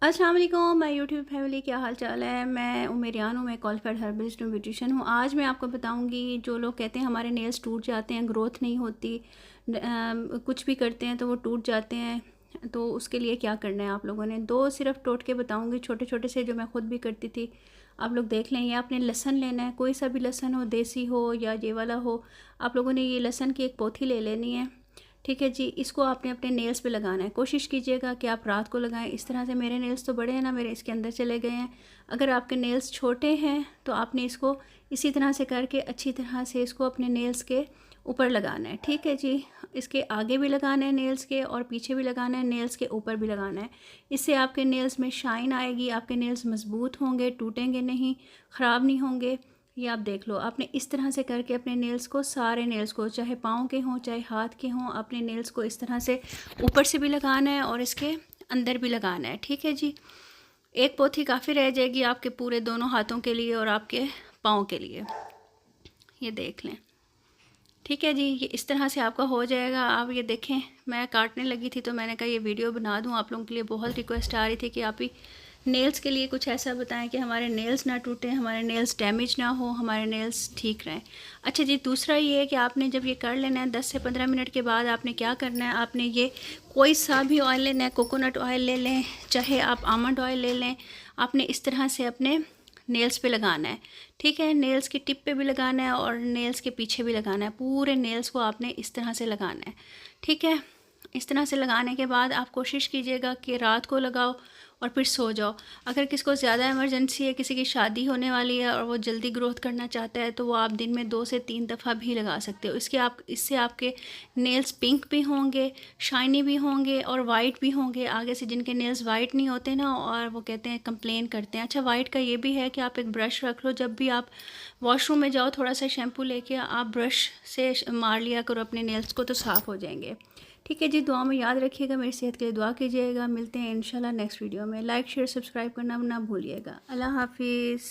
अस्सलाम वालेकुम my YouTube family, क्या हाल चाल है। मैं उमेरियान हूँ, मैं क्वालिफाइड हर्बलिस्ट ब्यूटिशियन हूँ। आज मैं आपको बताऊँगी, जो लोग कहते हैं हमारे नेल्स टूट जाते हैं, ग्रोथ नहीं होती, कुछ भी करते हैं तो वो टूट जाते हैं, तो उसके लिए क्या करना है आप लोगों ने। दो सिर्फ टोटके बताऊँगी छोटे छोटे से, जो मैं ख़ुद भी करती थी। आप लोग देख लें। ये आपने लहसन लेना है, कोई सा भी लहसन हो, देसी हो या ये वाला हो। आप लोगों ने ये लहसन की एक पोथी ले लेनी है, ठीक है जी। इसको आपने अपने नेल्स पे लगाना है। कोशिश कीजिएगा कि आप रात को लगाएं। इस तरह से मेरे नेल्स तो बड़े हैं ना, मेरे इसके अंदर चले गए हैं। अगर आपके नेल्स छोटे हैं तो आपने इसको इसी तरह से करके अच्छी तरह से इसको अपने नेल्स के ऊपर लगाना है, ठीक है जी। इसके आगे भी लगाना है नेल्स के, और पीछे भी लगाना है, नेल्स के ऊपर भी लगाना है। इससे आपके नेल्स में शाइन आएगी, आपके नेल्स मज़बूत होंगे, टूटेंगे नहीं, ख़राब नहीं होंगे। ये आप देख लो। आपने इस तरह से करके अपने नेल्स को, सारे नेल्स को, चाहे पाँव के हों चाहे हाथ के हों, अपने नेल्स को इस तरह से ऊपर से भी लगाना है और इसके अंदर भी लगाना है, ठीक है जी। एक पोथी काफ़ी रह जाएगी आपके पूरे दोनों हाथों के लिए और आपके पाँव के लिए। ये देख लें, ठीक है जी। ये इस तरह से आपका हो जाएगा। आप ये देखें, मैं काटने लगी थी तो मैंने कहा ये वीडियो बना दूं। आप लोगों के लिए बहुत रिक्वेस्ट आ रही थी कि आप ही नेल्स के लिए कुछ ऐसा बताएं कि हमारे नेल्स ना टूटें, हमारे नेल्स डैमेज ना हो, हमारे नेल्स ठीक रहें। अच्छा जी, दूसरा ये है कि आपने जब ये कर लेना है 10 से 15 मिनट के बाद आपने क्या करना है, आपने ये कोई सा भी ऑयल लेना है, कोकोनट ऑयल ले लें, चाहे आप आमंड ऑयल ले लें। आपने इस तरह से अपने नेल्स पे लगाना है, ठीक है। नेल्स की टिप पे भी लगाना है और नेल्स के पीछे भी लगाना है। पूरे नेल्स को आपने इस तरह से लगाना है, ठीक है। इस तरह से लगाने के बाद आप कोशिश कीजिएगा कि रात को लगाओ और फिर सो जाओ। अगर किसी को ज़्यादा इमरजेंसी है, किसी की शादी होने वाली है और वो जल्दी ग्रोथ करना चाहता है, तो वो आप दिन में 2 से 3 दफ़ा भी लगा सकते हो। इससे आपके नेल्स पिंक भी होंगे, शाइनी भी होंगे और वाइट भी होंगे। आगे से जिनके नेल्स वाइट नहीं होते ना, और वो कहते हैं, कंप्लेन करते हैं। अच्छा, वाइट का ये भी है कि आप एक ब्रश रख लो, जब भी आप वॉशरूम में जाओ थोड़ा सा शैम्पू लेके आप ब्रश से मार लिया करो अपने नेल्स को, तो साफ़ हो जाएंगे, ठीक है जी। दुआ में याद रखिएगा, मेरी सेहत के लिए दुआ कीजिएगा। मिलते हैं इंशाल्लाह नेक्स्ट वीडियो में। लाइक शेयर सब्सक्राइब करना ना भूलिएगा। अल्लाह हाफिज़।